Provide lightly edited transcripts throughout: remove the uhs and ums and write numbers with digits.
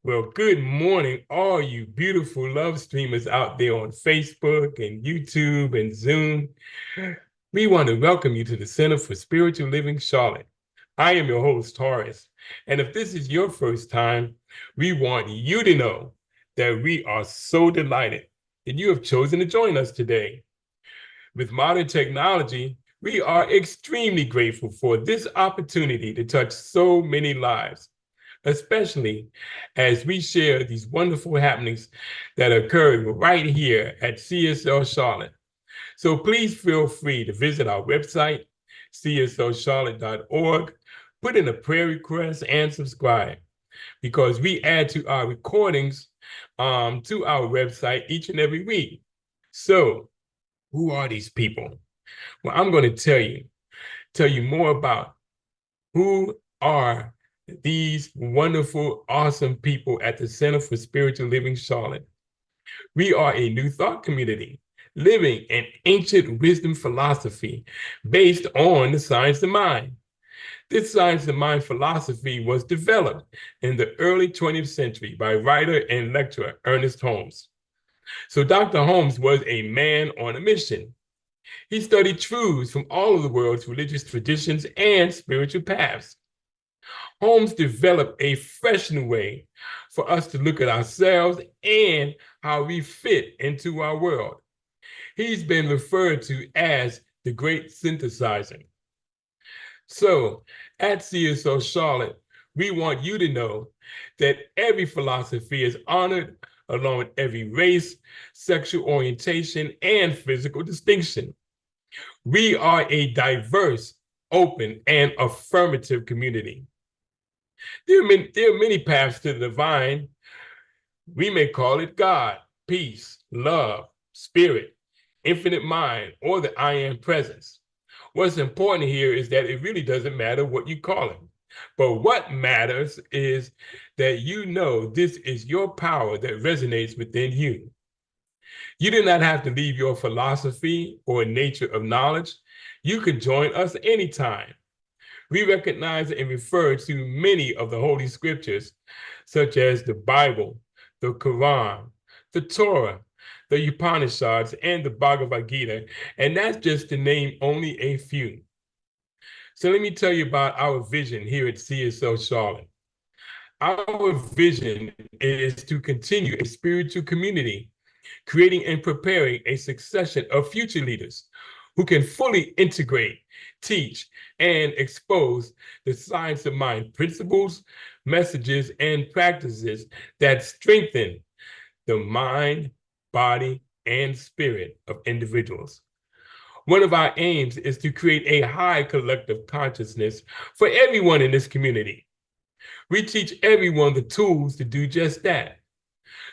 Well, good morning, all you beautiful love streamers out there on Facebook and YouTube and Zoom. We want to welcome you to the Center for Spiritual Living Charlotte. I am your host, Horace. And if this is your first time, we want you to know that we are so delighted that you have chosen to join us today. With modern technology, we are extremely grateful for this opportunity to touch so many lives, especially as we share these wonderful happenings that occur right here at CSL Charlotte. So please feel free to visit our website, cslcharlotte.org, put in a prayer request, and subscribe, because we add to our recordings to our website each and every week. So who are these people? Well, I'm going to tell you more about who are these wonderful, awesome people at the Center for Spiritual Living Charlotte. We are a New Thought community living an ancient wisdom philosophy based on the science of mind. This science of mind philosophy was developed in the early 20th century by writer and lecturer Ernest Holmes. So Dr. Holmes was a man on a mission. He studied truths from all of the world's religious traditions and spiritual paths. Holmes developed a fresh new way for us to look at ourselves and how we fit into our world. He's been referred to as the great synthesizer. So at CSO Charlotte, we want you to know that every philosophy is honored along with every race, sexual orientation, and physical distinction. We are a diverse, open, and affirmative community. There are many paths to the divine. We may call it God, peace, love, spirit, infinite mind, or the I am presence. What's important here is that it really doesn't matter what you call it. But what matters is that you know this is your power that resonates within you. You do not have to leave your philosophy or nature of knowledge. You can join us anytime. We recognize and refer to many of the Holy Scriptures, such as the Bible, the Quran, the Torah, the Upanishads, and the Bhagavad Gita, and that's just to name only a few. So let me tell you about our vision here at CSL Charlotte. Our vision is to continue a spiritual community, creating and preparing a succession of future leaders who can fully integrate, teach, and expose the science of mind principles, messages, and practices that strengthen the mind, body, and spirit of individuals. One of our aims is to create a high collective consciousness for everyone in this community. We teach everyone the tools to do just that.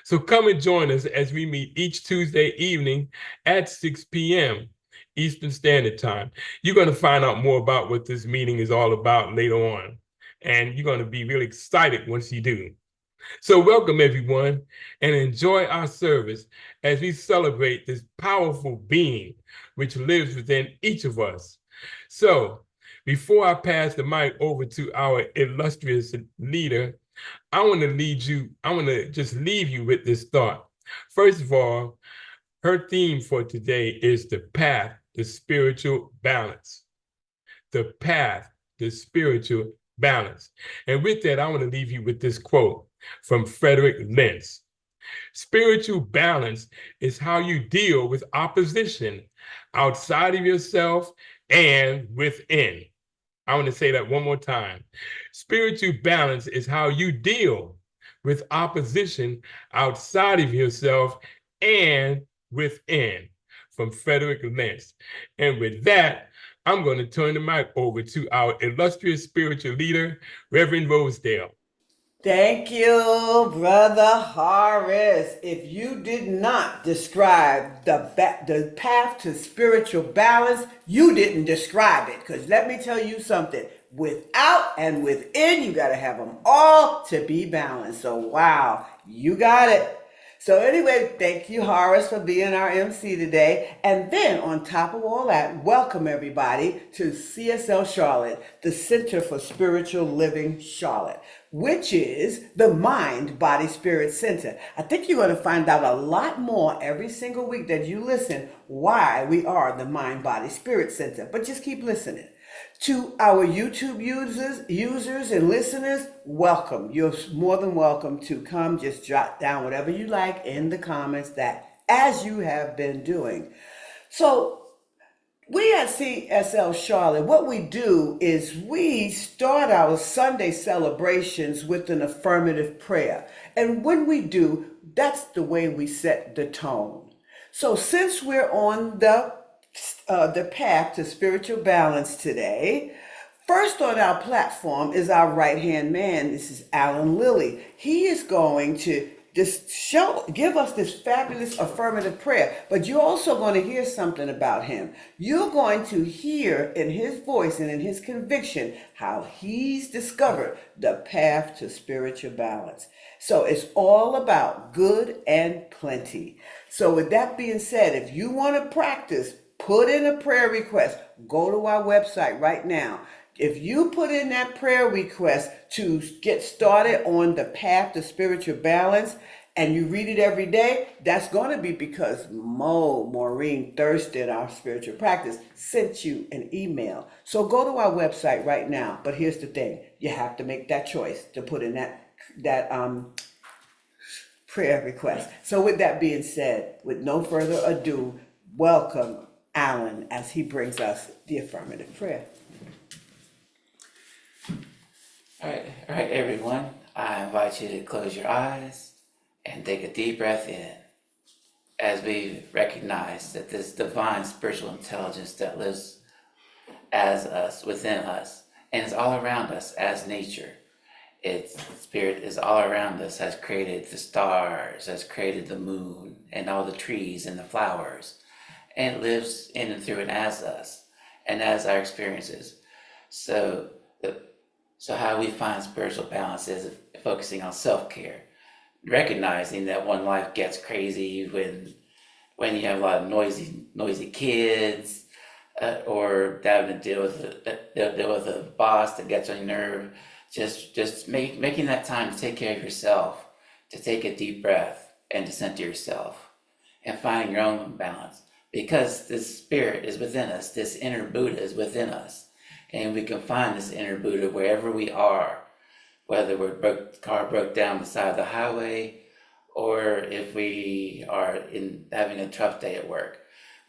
So come and join us as we meet each Tuesday evening at 6 p.m. Eastern Standard Time. You're going to find out more about what this meeting is all about later on, and you're going to be really excited once you do. So welcome everyone, and enjoy our service as we celebrate this powerful being which lives within each of us. So before I pass the mic over to our illustrious leader, I want to just leave you with this thought. First of all, her theme for today is the path to spiritual balance. The path to spiritual balance. And with that, I want to leave you with this quote from Frederick Lentz. Spiritual balance is how you deal with opposition outside of yourself and within. I want to say that one more time. Spiritual balance is how you deal with opposition outside of yourself and within, from Frederick Lentz. And with that, I'm going to turn the mic over to our illustrious spiritual leader, Reverend Rosedale. Thank you, Brother Horace. If you did not describe the path to spiritual balance, you didn't describe it. Because let me tell you something. Without and within, you got to have them all to be balanced. So, wow, you got it. So anyway, thank you, Horace, for being our MC today. And then on top of all that, welcome everybody to CSL Charlotte, the Center for Spiritual Living Charlotte, which is the Mind, Body, Spirit Center. I think you're going to find out a lot more every single week that you listen why we are the Mind, Body, Spirit Center. But just keep listening. To our YouTube users and listeners, welcome. You're more than welcome to come. Just jot down whatever you like in the comments that as you have been doing. So we at CSL Charlotte, what we do is we start our Sunday celebrations with an affirmative prayer. And when we do, that's the way we set the tone. So since we're on the path to spiritual balance today, first on our platform is our right-hand man. This is Alan Lilly. He is going to give us this fabulous affirmative prayer, but you're also going to hear something about him. You're going to hear in his voice and in his conviction how he's discovered the path to spiritual balance. So it's all about good and plenty. So with that being said, if you want to practice, put in a prayer request. Go to our website right now. If you put in that prayer request to get started on the path to spiritual balance and you read it every day, that's going to be because Maureen Thurston, our spiritual practice, sent you an email. So go to our website right now. But here's the thing. You have to make that choice to put in that prayer request. So with that being said, with no further ado, welcome Alan as he brings us the affirmative prayer. All right, everyone. I invite you to close your eyes and take a deep breath in as we recognize that this divine spiritual intelligence that lives as us, within us, and is all around us as nature. Its spirit is all around us, has created the stars, has created the moon and all the trees and the flowers, and lives in and through and as us and as our experiences. So how we find spiritual balance is focusing on self-care, recognizing that when life gets crazy, when you have a lot of noisy kids, or having to deal with a boss that gets on your nerve, just making that time to take care of yourself, to take a deep breath and to center yourself and finding your own balance, because this spirit is within us, this inner Buddha is within us. And we can find this inner Buddha wherever we are, whether the car broke down beside the highway, or if we are having a tough day at work.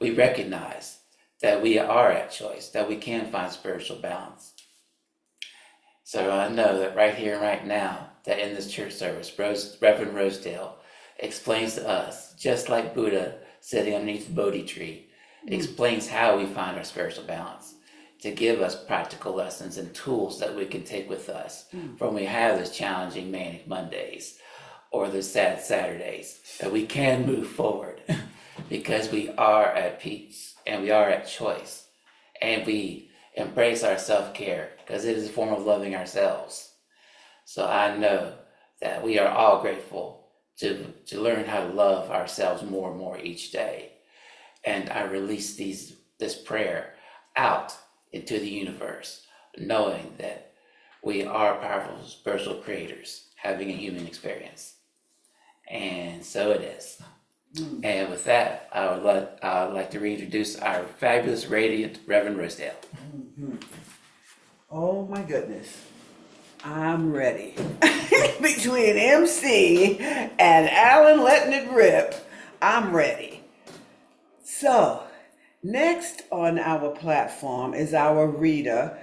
We recognize that we are at choice, that we can find spiritual balance. So I know that right here and right now, that in this church service, Reverend Rosedale explains to us, just like Buddha sitting underneath the Bodhi tree, explains how we find our spiritual balance, to give us practical lessons and tools that we can take with us from when we have those challenging manic Mondays or those sad Saturdays, that we can move forward because we are at peace and we are at choice, and we embrace our self-care because it is a form of loving ourselves. So I know that we are all grateful to learn how to love ourselves more and more each day. And I release this prayer out into the universe, knowing that we are powerful spiritual creators having a human experience. And so it is. And with that, I would like to reintroduce our fabulous, radiant Reverend Rosedale. Oh my goodness. I'm ready. Between MC and Alan letting it rip, I'm ready. So, next on our platform is our reader,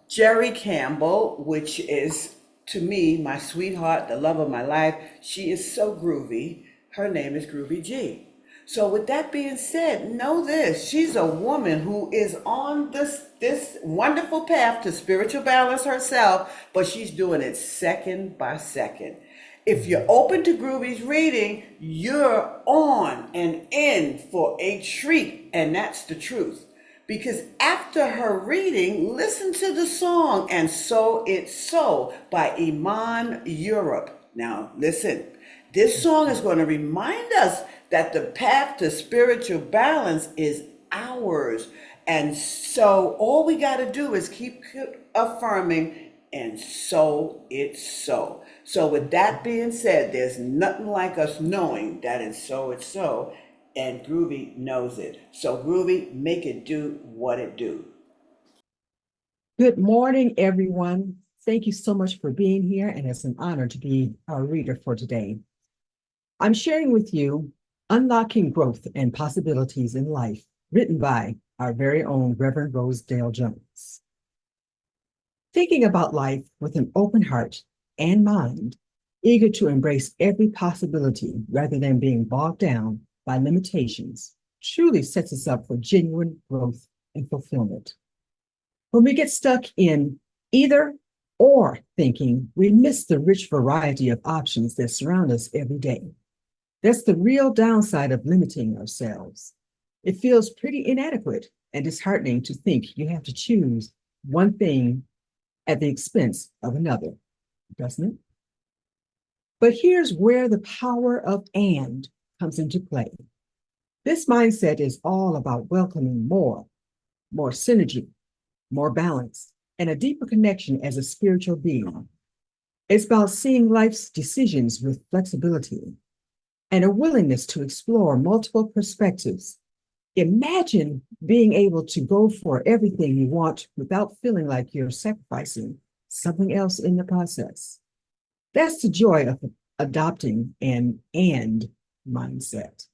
Jerry Campbell, which is, to me, my sweetheart, the love of my life. She is so groovy. Her name is Groovy G. So with that being said, know this. She's a woman who is on this wonderful path to spiritual balance herself, but she's doing it second by second. If you're open to Groovy's reading, you're on and in for a treat, and that's the truth. Because after her reading, listen to the song, And So It's So by Iman Europe. Now, listen, This song is going to remind us that the path to spiritual balance is ours. And so all we got to do is keep affirming, and so it's so. So, with that being said, there's nothing like us knowing that it's so, and Groovy knows it. So, Groovy, make it do what it do. Good morning, everyone. Thank you so much for being here, and it's an honor to be our reader for today. I'm sharing with you Unlocking Growth and Possibilities in Life, written by our very own Reverend Rosedale Jones. Thinking about life with an open heart and mind, eager to embrace every possibility rather than being bogged down by limitations, truly sets us up for genuine growth and fulfillment. When we get stuck in either or thinking, we miss the rich variety of options that surround us every day. That's the real downside of limiting ourselves. It feels pretty inadequate and disheartening to think you have to choose one thing at the expense of another, doesn't it? But here's where the power of "and" comes into play. This mindset is all about welcoming more synergy, more balance, and a deeper connection as a spiritual being. It's about seeing life's decisions with flexibility and a willingness to explore multiple perspectives. Imagine being able to go for everything you want without feeling like you're sacrificing something else in the process. That's the joy of adopting an "and" mindset.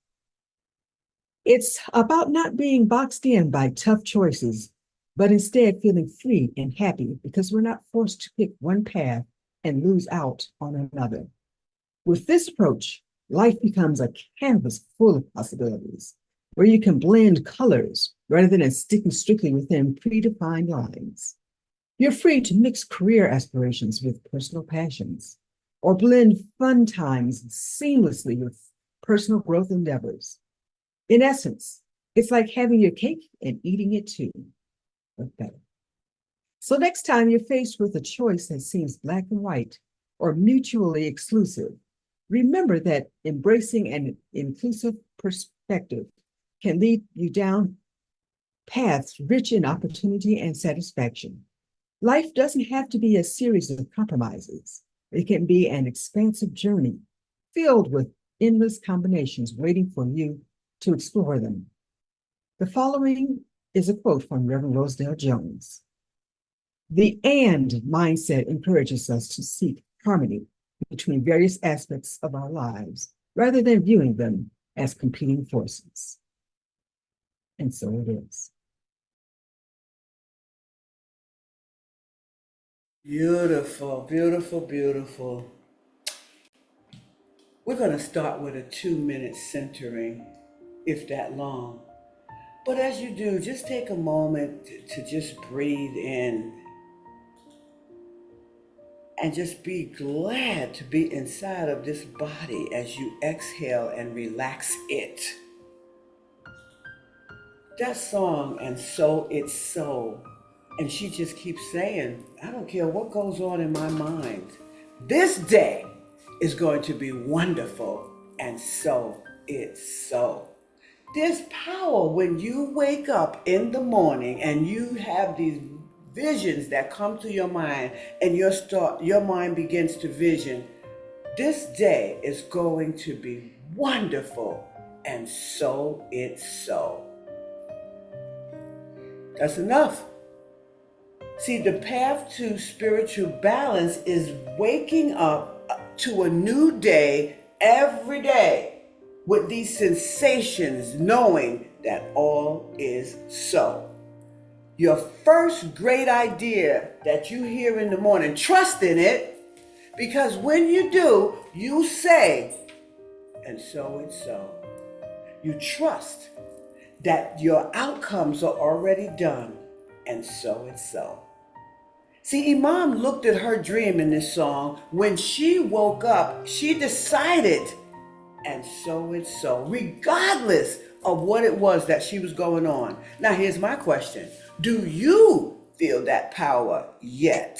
It's about not being boxed in by tough choices, but instead feeling free and happy because we're not forced to pick one path and lose out on another. With this approach, life becomes a canvas full of possibilities where you can blend colors rather than sticking strictly within predefined lines. You're free to mix career aspirations with personal passions or blend fun times seamlessly with personal growth endeavors. In essence, it's like having your cake and eating it too, but better. So next time you're faced with a choice that seems black and white or mutually exclusive, remember that embracing an inclusive perspective can lead you down paths rich in opportunity and satisfaction. Life doesn't have to be a series of compromises. It can be an expansive journey filled with endless combinations waiting for you to explore them. The following is a quote from Reverend Rosedale Jones. The "and" mindset encourages us to seek harmony between various aspects of our lives rather than viewing them as competing forces. And so it is. Beautiful, beautiful, beautiful. We're going to start with a 2-minute centering, if that long. But as you do, just take a moment to just breathe in and just be glad to be inside of this body as you exhale and relax it. That song, "And So It's So," and she just keeps saying, I don't care what goes on in my mind. This day is going to be wonderful, and so it's so. There's power when you wake up in the morning and you have these visions that come to your mind, and your mind begins to vision. This day is going to be wonderful, and so it's so. That's enough. See, the path to spiritual balance is waking up to a new day every day with these sensations, knowing that all is so. Your first great idea that you hear in the morning, trust in it, because when you do, you say, and so it's so. You trust that your outcomes are already done, and so it's so. See, Iman looked at her dream in this song. When she woke up, she decided, and so it's so, regardless of what it was that she was going on. Now, here's my question. Do you feel that power yet?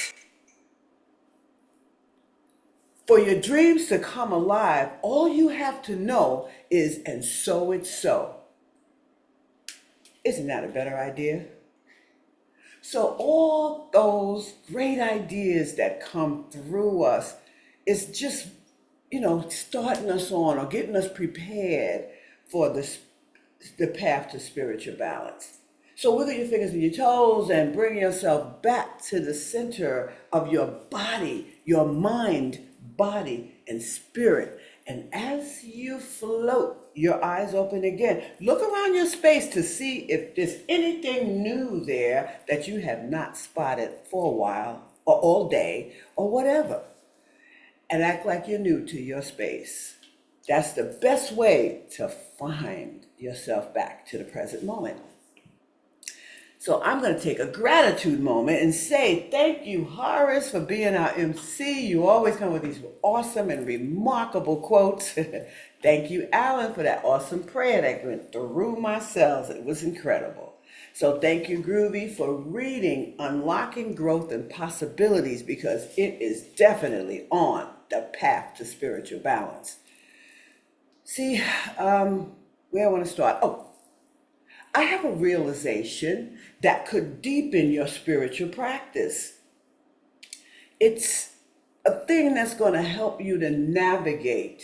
For your dreams to come alive, all you have to know is, and so it's so. Isn't that a better idea? So all those great ideas that come through us is just, starting us on or getting us prepared for the path to spiritual balance. So wiggle your fingers and your toes and bring yourself back to the center of your body, your mind, body, and spirit. And as you float, your eyes open again. Look around your space to see if there's anything new there that you have not spotted for a while or all day or whatever. And act like you're new to your space. That's the best way to find yourself back to the present moment. So I'm going to take a gratitude moment and say thank you, Horace, for being our MC. You always come with these awesome and remarkable quotes. Thank you, Alan, for that awesome prayer that went through my cells. It was incredible. So thank you, Groovy, for reading Unlocking Growth and Possibilities, because it is definitely on the path to spiritual balance. See, where I want to start. Oh, I have a realization that could deepen your spiritual practice. It's a thing that's going to help you to navigate,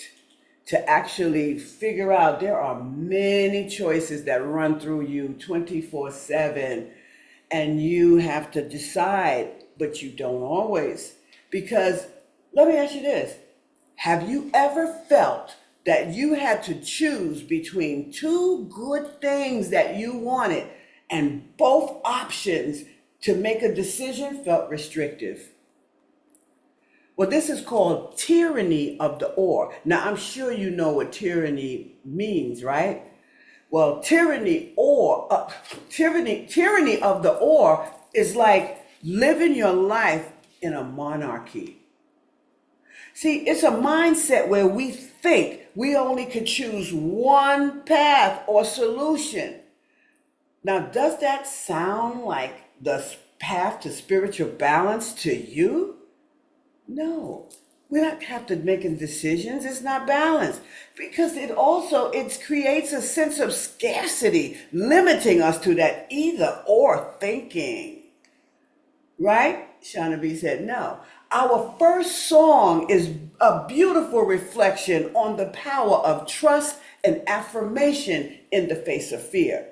to actually figure out there are many choices that run through you 24/7, and you have to decide, but you don't always. Because let me ask you this. Have you ever felt that you had to choose between two good things that you wanted, and both options to make a decision felt restrictive? Well, this is called tyranny of the or. Now, I'm sure you know what tyranny means, right? Well, tyranny of the or is like living your life in a monarchy. See, it's a mindset where we think we only could choose one path or solution. Now, does that sound like the path to spiritual balance to you? No, we don't have to make decisions. It's not balanced, because it creates a sense of scarcity, limiting us to that either or thinking. Right? Shauna B said no. Our first song is a beautiful reflection on the power of trust and affirmation in the face of fear.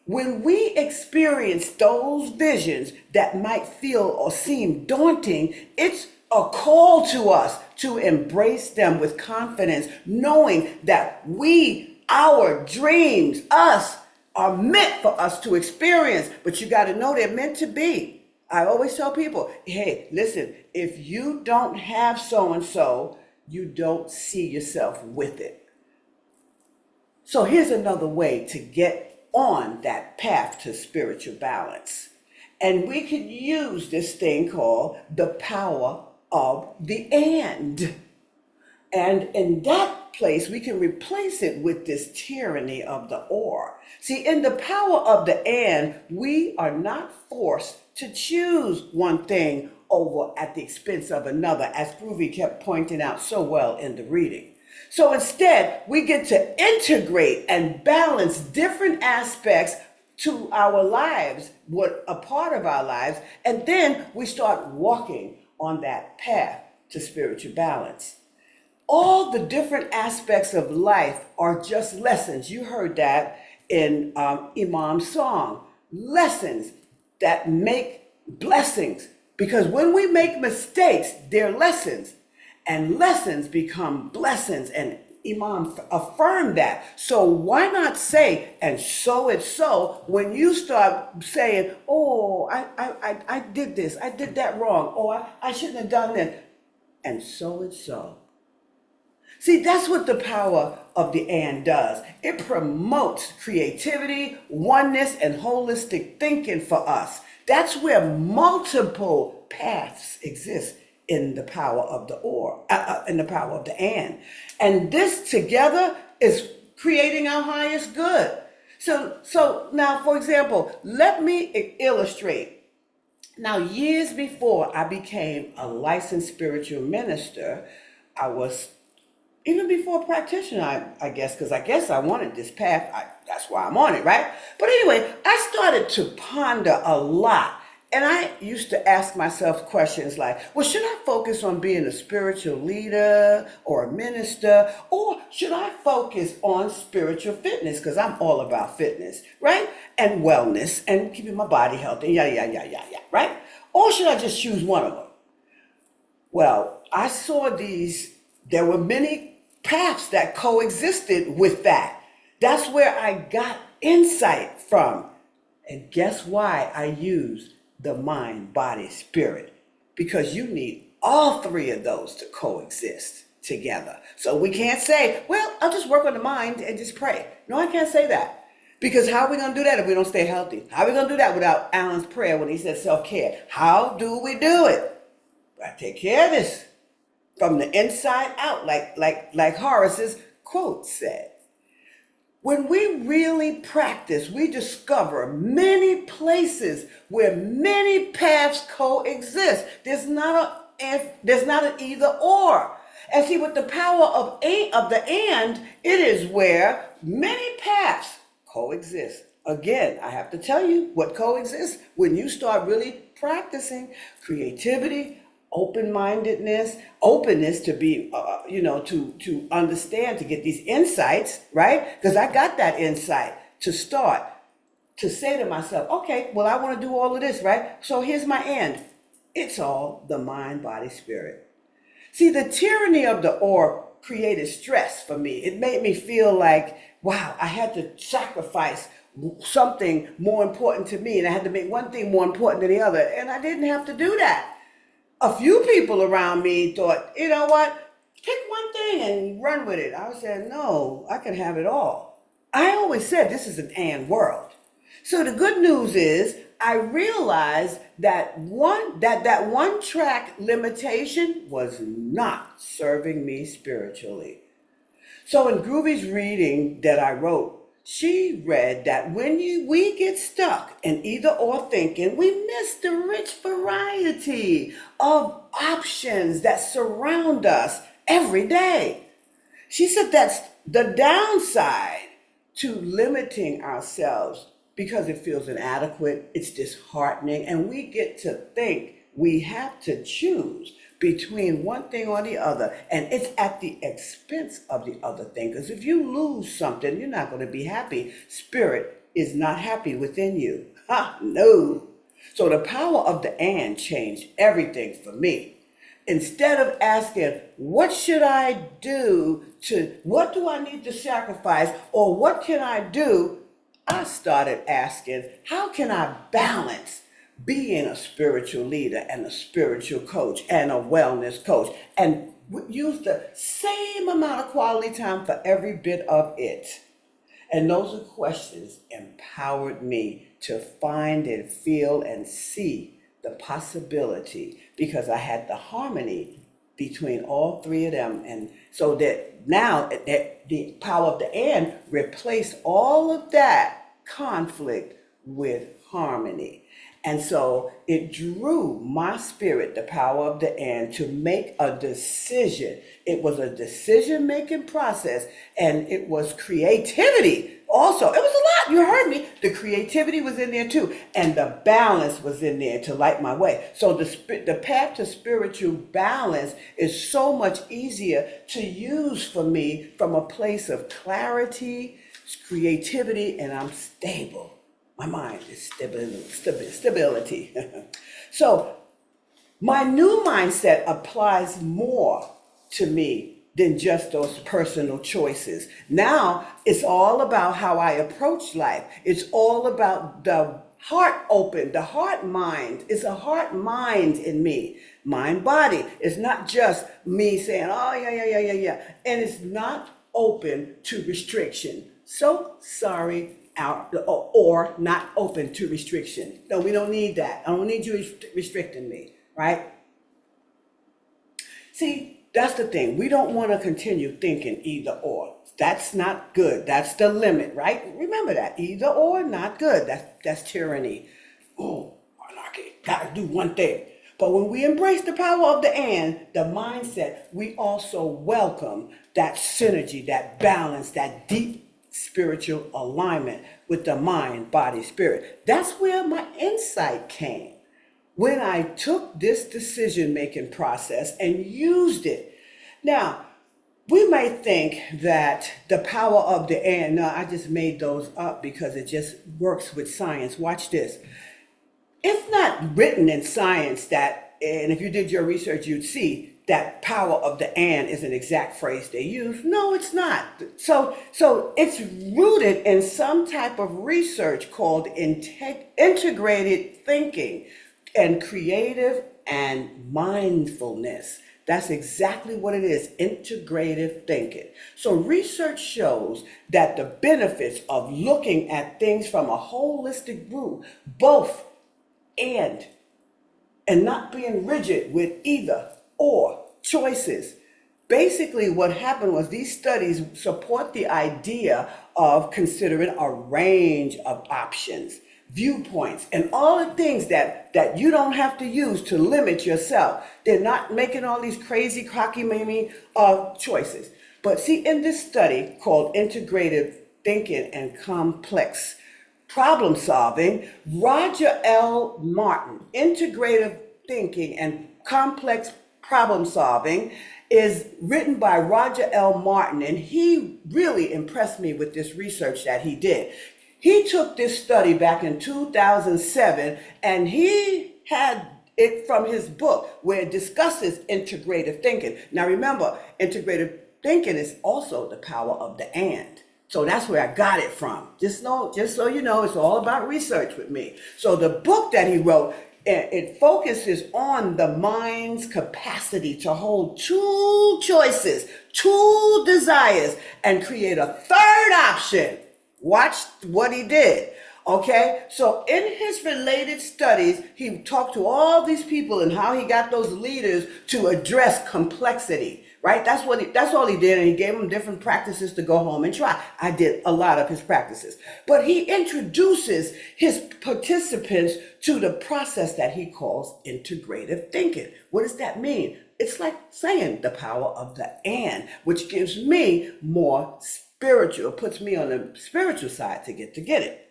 When we experience those visions that might feel or seem daunting, it's a call to us to embrace them with confidence, knowing that our dreams, us, are meant for us to experience, but you got to know they're meant to be. I always tell people, hey, listen, if you don't have so-and-so, you don't see yourself with it. So here's another way to get on that path to spiritual balance. And we could use this thing called the power of the and. And in that place, we can replace it with this tyranny of the or. See, in the power of the and, we are not forced to choose one thing over at the expense of another, as Groovy kept pointing out so well in the reading. So instead, we get to integrate and balance different aspects to our lives, what a part of our lives, and then we start walking on that path to spiritual balance. All the different aspects of life are just lessons. You heard that in Iman's song. Lessons that make blessings. Because when we make mistakes, they're lessons. And lessons become blessings. And Iman affirmed that. So why not say, and so it's so, when you start saying, oh, I did this, I did that wrong, or I shouldn't have done this. And so it's so. See, that's what the power of the and does. It promotes creativity, oneness, and holistic thinking for us. That's where multiple paths exist in the power of the in the power of the and. And this together is creating our highest good. So now, for example, let me illustrate. Now, years before I became a licensed spiritual minister, I was, even before practitioner, I guess, because I guess I wanted this path. That's why I'm on it, right? But anyway, I started to ponder a lot. And I used to ask myself questions like, well, should I focus on being a spiritual leader or a minister? Or should I focus on spiritual fitness? Because I'm all about fitness, right? And wellness and keeping my body healthy, yeah, right? Or should I just choose one of them? Well, I saw there were many paths that coexisted with that. That's where I got insight from. And guess why I use the mind, body, spirit? Because you need all three of those to coexist together. So we can't say, well, I'll just work on the mind and just pray. No, I can't say that. Because how are we going to do that if we don't stay healthy? How are we going to do that without Alan's prayer when he said self-care? How do we do it? I take care of this from the inside out, like Horace's quote said. When we really practice, we discover many places where many paths coexist. There's not an either or. And see, with the power of the and, it is where many paths coexist. Again, I have to tell you what coexists when you start really practicing creativity, open-mindedness, openness to be, to understand, to get these insights, right? Because I got that insight to start to say to myself, okay, well, I want to do all of this, right? So here's my end. It's all the mind, body, spirit. See, the tyranny of the or created stress for me. It made me feel like, wow, I had to sacrifice something more important to me, and I had to make one thing more important than the other, and I didn't have to do that. A few people around me thought, you know what, pick one thing and run with it. I was saying, no, I can have it all. I always said this is an and world. So the good news is I realized that that one track limitation was not serving me spiritually. So in Groovy's reading that I wrote, she read that when we get stuck in either or thinking, we miss the rich variety of options that surround us every day. She said that's the downside to limiting ourselves because it feels inadequate, it's disheartening, and we get to think we have to choose between one thing or the other, and it's at the expense of the other thing. Because if you lose something, you're not going to be happy. Spirit is not happy within you. Ha, no. So the power of the and changed everything for me. Instead of asking, what should I do what do I need to sacrifice, or what can I do? I started asking, how can I balance being a spiritual leader and a spiritual coach and a wellness coach and use the same amount of quality time for every bit of it? And those are questions empowered me to find and feel and see the possibility because I had the harmony between all three of them. And so that now the power of the and replaced all of that conflict with harmony. And so it drew my spirit, the power of the and, to make a decision. It was a decision-making process, and it was creativity also. It was a lot. You heard me. The creativity was in there too, and the balance was in there to light my way. So the path to spiritual balance is so much easier to use for me from a place of clarity, creativity, and I'm stable. My mind is stability. So my new mindset applies more to me than just those personal choices. Now it's all about how I approach life. It's all about the heart open, the heart mind. It's a heart mind in me. Mind body. It's not just me saying, oh, yeah. And it's not open to restriction. So sorry. Or not open to restriction. No, we don't need that. I don't need you restricting me, right? See, that's the thing. We don't want to continue thinking either or. That's not good. That's the limit, right? Remember that. Either or, not good. That's tyranny. Oh, anarchy. Gotta do one thing. But when we embrace the power of the and, the mindset, we also welcome that synergy, that balance, that deep spiritual alignment with the mind, body, spirit. That's where my insight came when I took this decision-making process and used it. Now, we may think that the power of the and, no, I just made those up because it just works with science. Watch this. It's not written in science that, and if you did your research, you'd see that power of the and is an exact phrase they use. No, it's not. So it's rooted in some type of research called integrated thinking and creative and mindfulness. That's exactly what it is, integrative thinking. So research shows that the benefits of looking at things from a holistic view, both and not being rigid with either or choices. Basically, what happened was these studies support the idea of considering a range of options, viewpoints, and all the things that you don't have to use to limit yourself. They're not making all these crazy, cockamamie choices. But see, in this study called Integrative Thinking and Complex Problem Solving, Roger L. Martin, Integrative Thinking and Complex Problem Solving, is written by Roger L. Martin, and he really impressed me with this research that he did. He took this study back in 2007, and he had it from his book where it discusses integrative thinking. Now remember, integrative thinking is also the power of the and. So that's where I got it from. Just so you know, it's all about research with me. So the book that he wrote, it focuses on the mind's capacity to hold two choices, two desires, and create a third option. Watch what he did. Okay, so in his related studies, he talked to all these people and how he got those leaders to address complexity. Right? That's all he did, and he gave them different practices to go home and try. I did a lot of his practices. But he introduces his participants to the process that he calls integrative thinking. What does that mean? It's like saying the power of the and, which gives me more spiritual, puts me on the spiritual side to get it.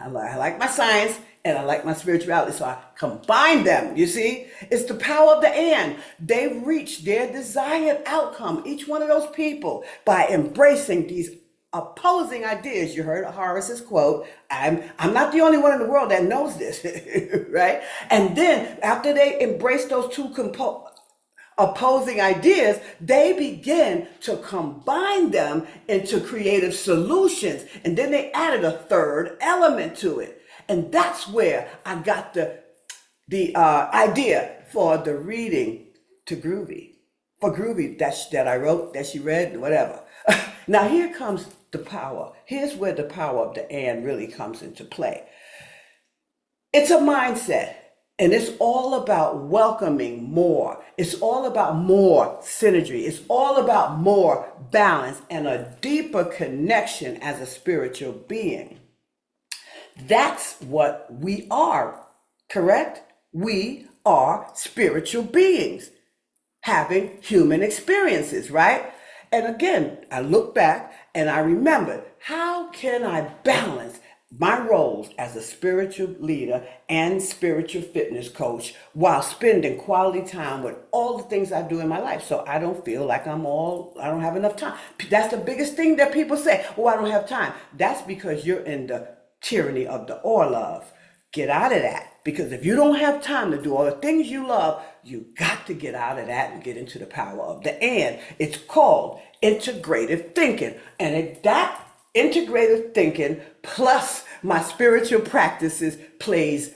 I like my science and I like my spirituality, so I combine them. You see, it's the power of the and. They reach their desired outcome, each one of those people, by embracing these opposing ideas. You heard Horace's quote, I'm not the only one in the world that knows this, right? And then after they embrace those two opposing ideas, they begin to combine them into creative solutions. And then they added a third element to it. And that's where I got the idea for the reading to Groovy. For Groovy that I wrote, that she read, whatever. Now here comes the power. Here's where the power of the and really comes into play. It's a mindset. And it's all about welcoming more. It's all about more synergy. It's all about more balance and a deeper connection as a spiritual being. That's what we are, correct? We are spiritual beings having human experiences, right? And again, I look back and I remember, how can I balance my roles as a spiritual leader and spiritual fitness coach while spending quality time with all the things I do in my life, so I don't feel like I don't have enough time. That's the biggest thing that people say, oh, I don't have time. That's because you're in the tyranny of the or love. Get out of that, because if you don't have time to do all the things you love, you got to get out of that and get into the power of the and. It's called integrative thinking, and that integrative thinking plus my spiritual practices plays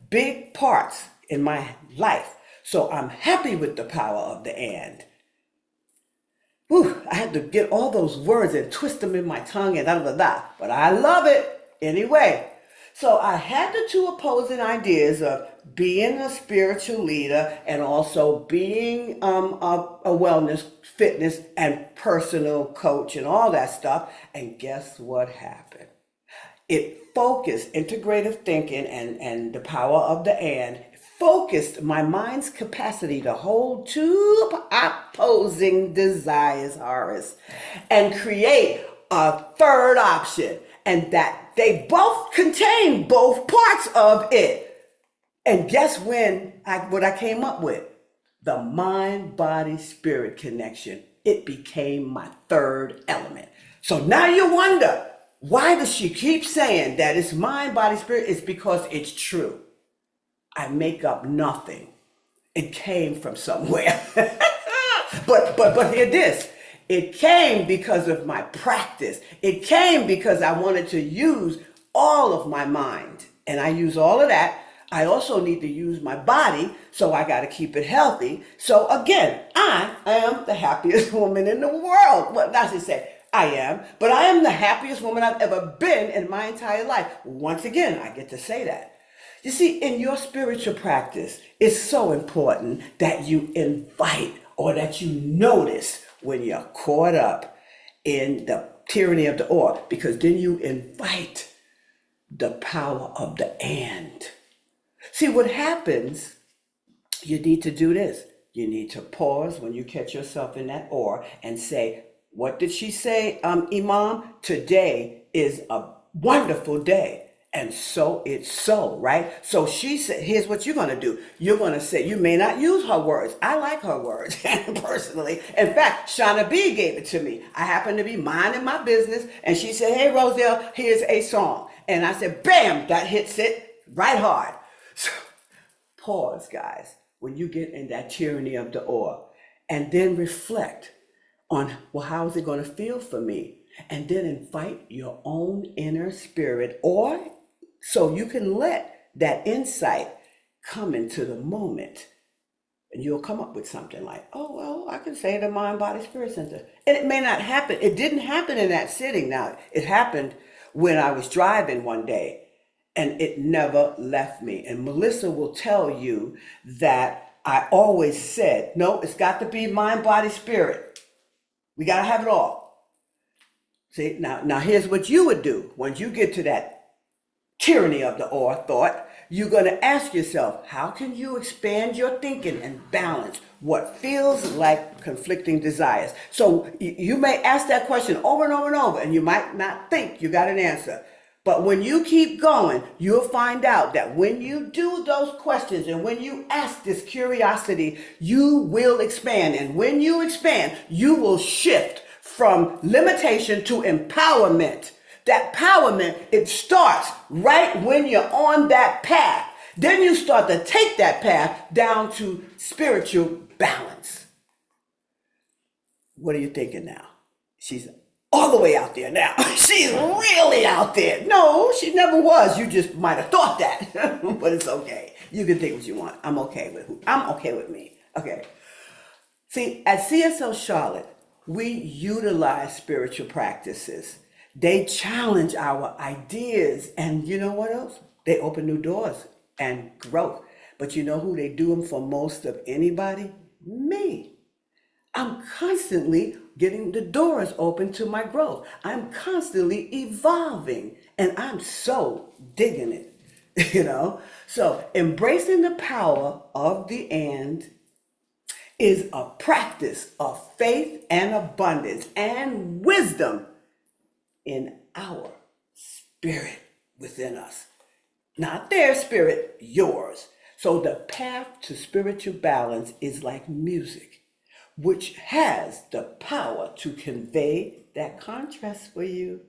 big parts in my life. So I'm happy with the power of the and. Whew, I had to get all those words and twist them in my tongue and but I love it anyway. So I had the two opposing ideas of being a spiritual leader and also being a wellness, fitness, and personal coach and all that stuff. And guess what happened? It focused integrative thinking and the power of the and focused my mind's capacity to hold two opposing desires, Horace, and create a third option, and that they both contain both parts of it. And guess what I came up with? The mind, body, spirit connection. It became my third element. So now you wonder, why does she keep saying that it's mind, body, spirit? It's because it's true. I make up nothing. It came from somewhere. but hear this. It came because of my practice. It came because I wanted to use all of my mind. And I use all of that. I also need to use my body, so I got to keep it healthy. So again, I am the happiest woman in the world. Well, not to say I am, but I am the happiest woman I've ever been in my entire life. Once again, I get to say that. You see, in your spiritual practice, it's so important that you invite or that you notice when you're caught up in the tyranny of the or, because then you invite the power of the and. See, what happens, you need to do this. You need to pause when you catch yourself in that or and say, what did she say, Iman? Today is a wonderful day. And so it's so, right? So she said, here's what you're going to do. You're going to say, you may not use her words. I like her words, personally. In fact, Shauna B gave it to me. I happened to be minding my business, and she said, hey, Rosedale, here's a song. And I said, bam, that hits it right hard. So pause, guys, when you get in that tyranny of the or, and then reflect on, well, how is it going to feel for me? And then invite your own inner spirit, or so you can let that insight come into the moment. And you'll come up with something like, oh, well, I can say the Mind, Body, Spirit Center. And it may not happen. It didn't happen in that sitting. Now, it happened when I was driving one day, and it never left me. And Melissa will tell you that I always said, no, it's got to be mind, body, spirit. We got to have it all. See, now here's what you would do when you get to that tyranny of the or thought. You're going to ask yourself, how can you expand your thinking and balance what feels like conflicting desires? So you may ask that question over and over and over, and you might not think you got an answer. But when you keep going, you'll find out that when you do those questions and when you ask this curiosity, you will expand. And when you expand, you will shift from limitation to empowerment. That empowerment, it starts right when you're on that path. Then you start to take that path down to spiritual balance. What are you thinking now? She's all the way out there now. She's really out there. No, she never was. You just might have thought that, but it's okay. You can think what you want. I'm okay with me. Okay. See, at CSL Charlotte, we utilize spiritual practices. They challenge our ideas, and you know what else? They open new doors and growth. But you know who they do them for most of anybody? Me. I'm constantly getting the doors open to my growth. I'm constantly evolving, and I'm so digging it, So embracing the power of the and is a practice of faith and abundance and wisdom in our spirit within us. Not their spirit, yours. So the path to spiritual balance is like music, which has the power to convey that contrast for you.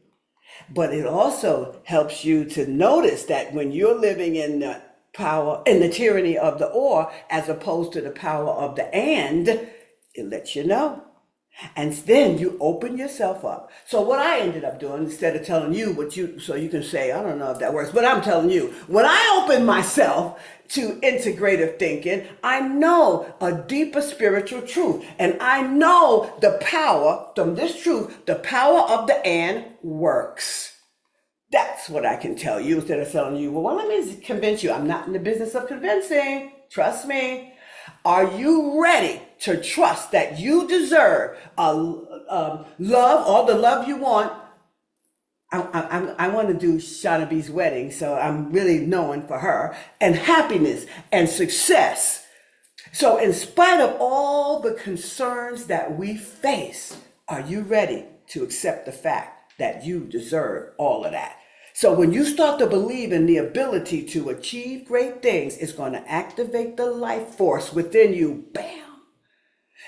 But it also helps you to notice that when you're living in the power, in the tyranny of the or, as opposed to the power of the and, it lets you know. And then you open yourself up. So what I ended up doing, instead of telling you so you can say, I don't know if that works, but I'm telling you, when I open myself to integrative thinking, I know a deeper spiritual truth. And I know the power from this truth, the power of the and works. That's what I can tell you instead of telling you, well, let me convince you. I'm not in the business of convincing. Trust me. Are you ready to trust that you deserve love, all the love you want? I want to do Shauna B's wedding, so I'm really known for her, and happiness and success. So, in spite of all the concerns that we face, are you ready to accept the fact that you deserve all of that? So, when you start to believe in the ability to achieve great things, it's going to activate the life force within you. Bam!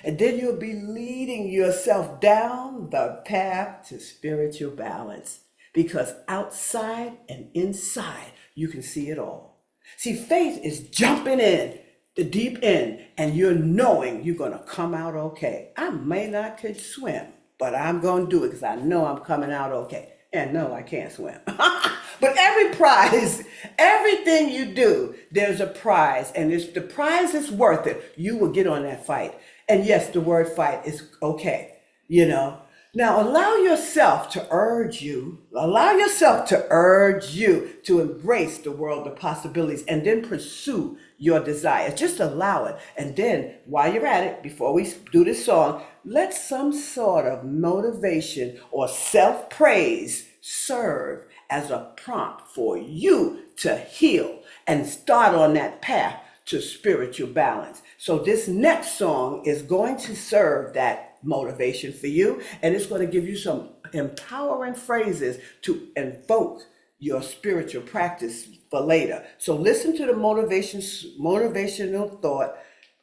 And then you'll be leading yourself down the path to spiritual balance. Because outside and inside, you can see it all. See, faith is jumping in the deep end, and you're knowing you're going to come out okay. I may not could swim, but I'm going to do it because I know I'm coming out okay. And no, I can't swim. But every prize, everything you do, there's a prize. And if the prize is worth it, you will get on that fight. And yes, the word fight is okay, you know. Now allow yourself to urge you to embrace the world of possibilities and then pursue your desires. Just allow it. And then while you're at it, before we do this song, let some sort of motivation or self-praise serve as a prompt for you to heal and start on that path to spiritual balance. So this next song is going to serve that motivation for you, and it's going to give you some empowering phrases to invoke your spiritual practice for later. So listen to the motivational thought.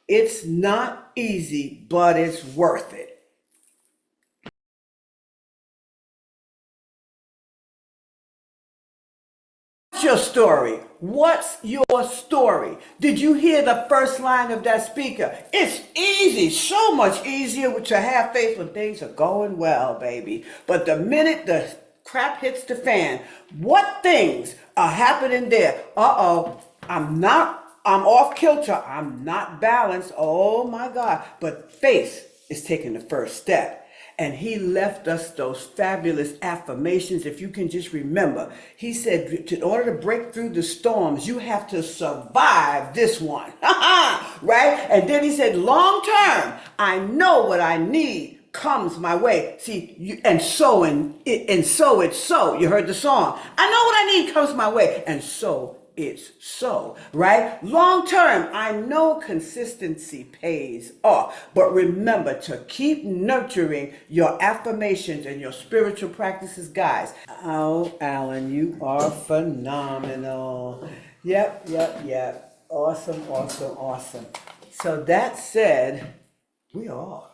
It's not easy, but it's worth it. Your story. What's your story? Did you hear the first line of that speaker? It's easy, so much easier to have faith when things are going well, baby. But the minute the crap hits the fan, what things are happening there? I'm off kilter. I'm not balanced. Oh my God. But faith is taking the first step. And he left us those fabulous affirmations. If you can just remember, he said, in order to break through the storms, you have to survive this one. Right? And then he said, long term, I know what I need comes my way. See, it's so. You heard the song. I know what I need comes my way. And so it's so, right? Long term, I know consistency pays off, but remember to keep nurturing your affirmations and your spiritual practices, guys. Oh, Alan, you are phenomenal. Yep. Awesome. So that said, we are.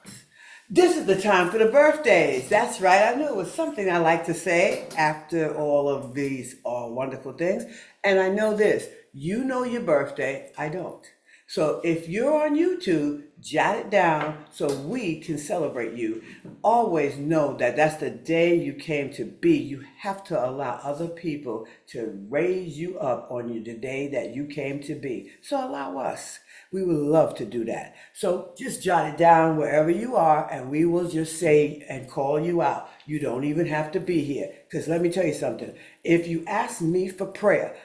This is the time for the birthdays. That's right. I knew it was something I like to say after all of these wonderful things. And I know this, you know your birthday, I don't. So if you're on YouTube, jot it down so we can celebrate you. Always know that that's the day you came to be. You have to allow other people to raise you up on you the day that you came to be. So allow us. We would love to do that. So just jot it down wherever you are, and we will just say and call you out. You don't even have to be here. Because let me tell you something. If you ask me for prayer,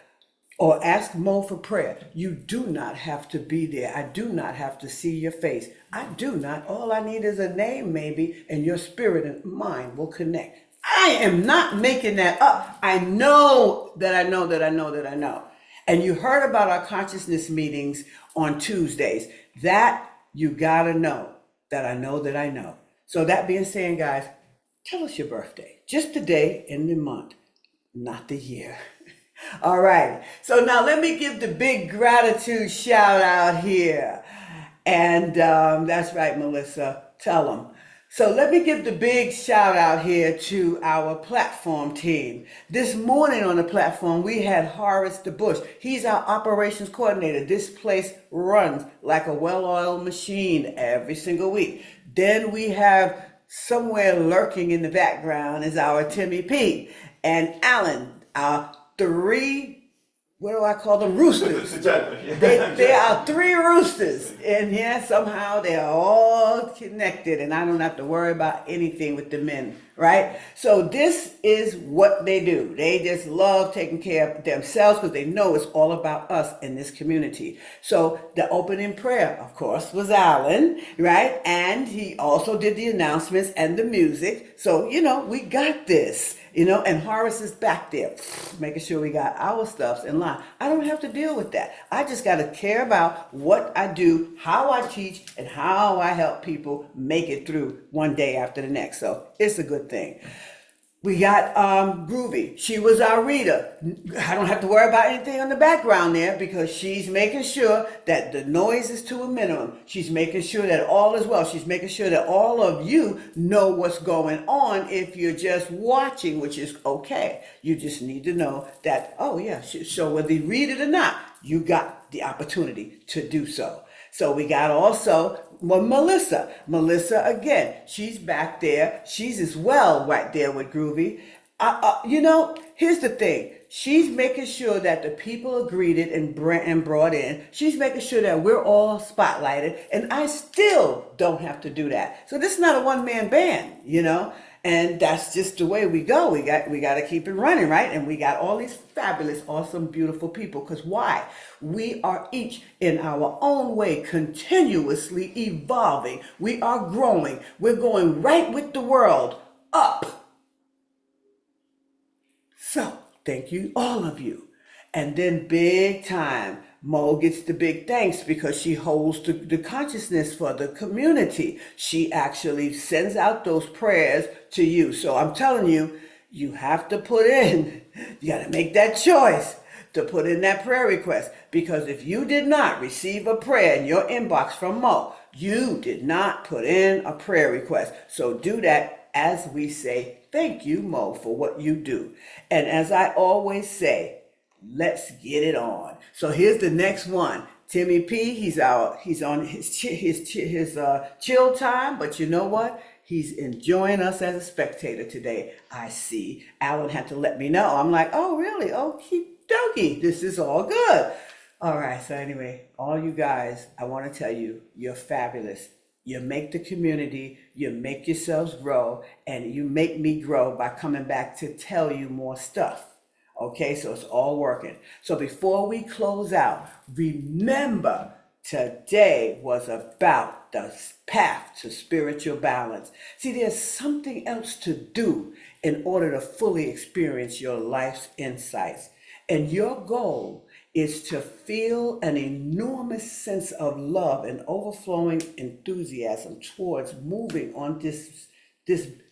or ask Mo for prayer, you do not have to be there. I do not have to see your face. I do not. All I need is a name maybe, and your spirit and mind will connect. I am not making that up. I know that I know that I know that I know. And you heard about our consciousness meetings on Tuesdays. That you gotta know that I know that I know. So that being said, guys, tell us your birthday. Just the day and the month, not the year. All right. So now let me give the big gratitude shout out here. And that's right, Melissa. Tell them. So let me give the big shout out here to our platform team. This morning on the platform, we had Horace DeBush. He's our operations coordinator. This place runs like a well-oiled machine every single week. Then we have somewhere lurking in the background is our Timmy P. And Alan, our three, what do I call them? Roosters. They are three roosters. And yeah, somehow they're all connected and I don't have to worry about anything with the men, right? So this is what they do. They just love taking care of themselves because they know it's all about us in this community. So the opening prayer, of course, was Alan, right? And he also did the announcements and the music. So, you know, we got this. and Horace is back there making sure we got our stuffs in line. I don't have to deal with that. I just got to care about what I do, how I teach, and how I help people make it through one day after the next. So it's a good thing. We got Groovy. She was our reader. I don't have to worry about anything in the background there because she's making sure that the noise is to a minimum. She's making sure that all is well. She's making sure that all of you know what's going on if you're just watching, which is okay. You just need to know that, oh yeah, so whether you read it or not, you got the opportunity to do so. So we got also Melissa. Melissa, again, she's back there. She's as well right there with Groovy. Here's the thing. She's making sure that the people are greeted and brought in. She's making sure that we're all spotlighted. And I still don't have to do that. So this is not a one-man band, And that's just the way we go. We got to keep it running, right? And we got all these fabulous, awesome, beautiful people. Because why? We are each in our own way continuously evolving. We are growing. We're going right with the world up. So thank you, all of you. And then big time, Mo gets the big thanks because she holds the consciousness for the community. She actually sends out those prayers to you. So I'm telling you, you have to put in, you got to make that choice to put in that prayer request. Because if you did not receive a prayer in your inbox from Mo, you did not put in a prayer request. So do that as we say, thank you, Mo, for what you do. And as I always say, let's get it on. So here's the next one. Timmy P, he's on his chill time, but you know what? He's enjoying us as a spectator today. I see. Alan had to let me know. I'm like, oh, really? Okie dokie. This is all good. All right. So anyway, all you guys, I want to tell you, you're fabulous. You make the community, you make yourselves grow, and you make me grow by coming back to tell you more stuff. Okay, so it's all working. So before we close out, remember today was about the path to spiritual balance. See, there's something else to do in order to fully experience your life's insights. And your goal is to feel an enormous sense of love and overflowing enthusiasm towards moving on this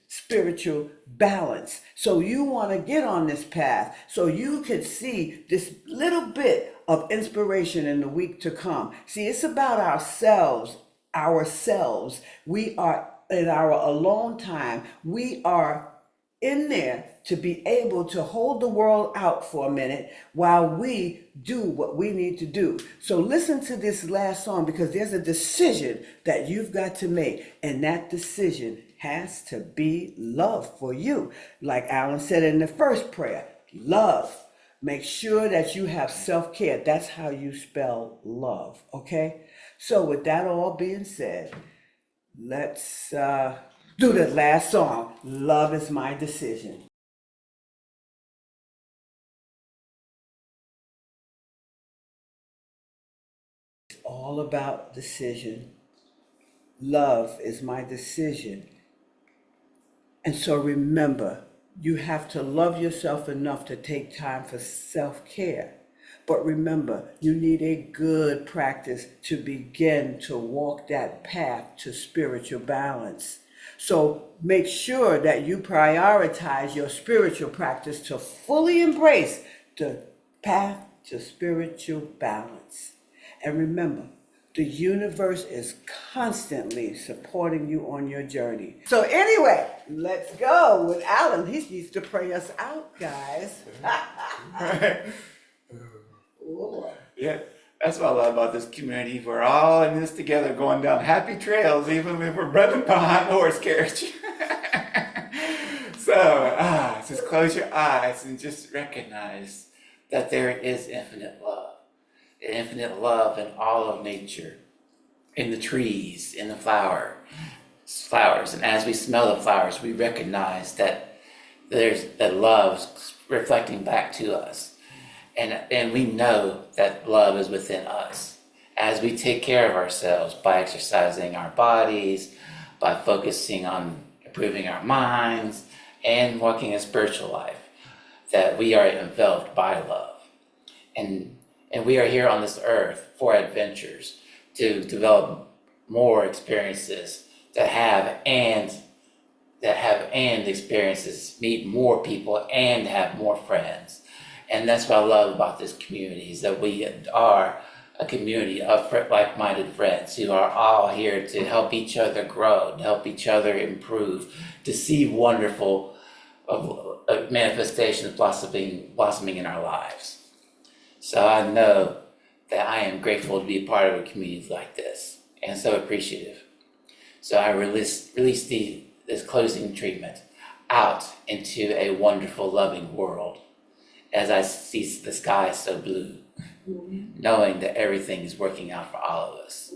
spiritual balance. So you want to get on this path so you can see this little bit of inspiration in the week to come. See, it's about ourselves. We are in our alone time. We are in there to be able to hold the world out for a minute while we do what we need to do. So listen to this last song because there's a decision that you've got to make, and that decision has to be love for you. Like Alan said in the first prayer, love. Make sure that you have self-care. That's how you spell love, okay? So with that all being said, let's do the last song, Love Is My Decision. It's all about decision. Love is my decision. And so remember, you have to love yourself enough to take time for self-care. But remember, you need a good practice to begin to walk that path to spiritual balance. So make sure that you prioritize your spiritual practice to fully embrace the path to spiritual balance. And remember, the universe is constantly supporting you on your journey. So anyway, let's go with Alan. He needs to pray us out, guys. Yeah, that's what I love about this community. We're all in this together, going down happy trails, even if we're running behind the horse carriage. So, just close your eyes and just recognize that there is infinite love in all of nature, in the trees, in the flowers. And as we smell the flowers, we recognize that there's that love's reflecting back to us. And we know that love is within us. As we take care of ourselves by exercising our bodies, by focusing on improving our minds, and walking a spiritual life, that we are enveloped by love. And we are here on this earth for adventures, to develop more experiences, that have and experiences, meet more people and have more friends. And that's what I love about this community, is that we are a community of like-minded friends who are all here to help each other grow, to help each other improve, to see wonderful manifestations blossoming in our lives. So I know that I am grateful to be a part of a community like this, and so appreciative. So I release this closing treatment out into a wonderful, loving world as I see the sky so blue, knowing that everything is working out for all of us,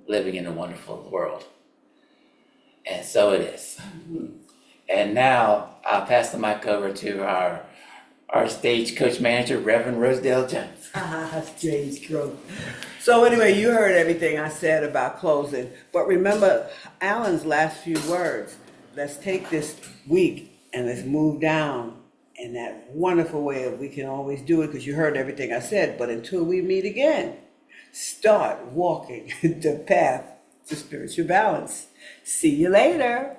living in a wonderful world. And so it is. And now I'll pass the mic over to our stage coach manager, Reverend Rosedale Jones. Stage growth. So anyway, you heard everything I said about closing, but remember Alan's last few words. Let's take this week and let's move down in that wonderful way of we can always do it, because you heard everything I said. But until we meet again, start walking the path to spiritual balance. See you later.